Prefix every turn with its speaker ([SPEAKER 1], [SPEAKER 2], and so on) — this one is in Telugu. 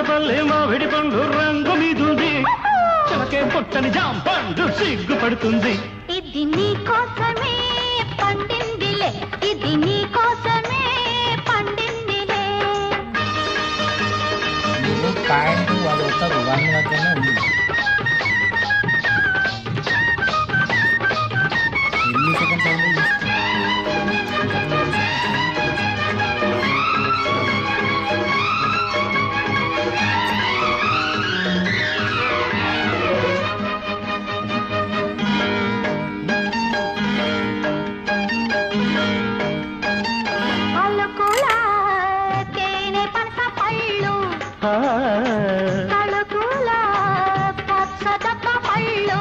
[SPEAKER 1] చింతపల్లి మామిడి పండు రంగు మీదుంది చిలకే పొట్టని జాంపండు సిగ్గుపడుతుంది
[SPEAKER 2] ఇది నీ కోసమే పండిందిలే ఇది నీ కోసమే పండిందిలే
[SPEAKER 3] పాయింట్ అది ఒక 1 వద్దనే ఉంది ఎన్ని సెకండ్స్ అయింది
[SPEAKER 2] తలుపుల పచ్చదక్క పళ్ళు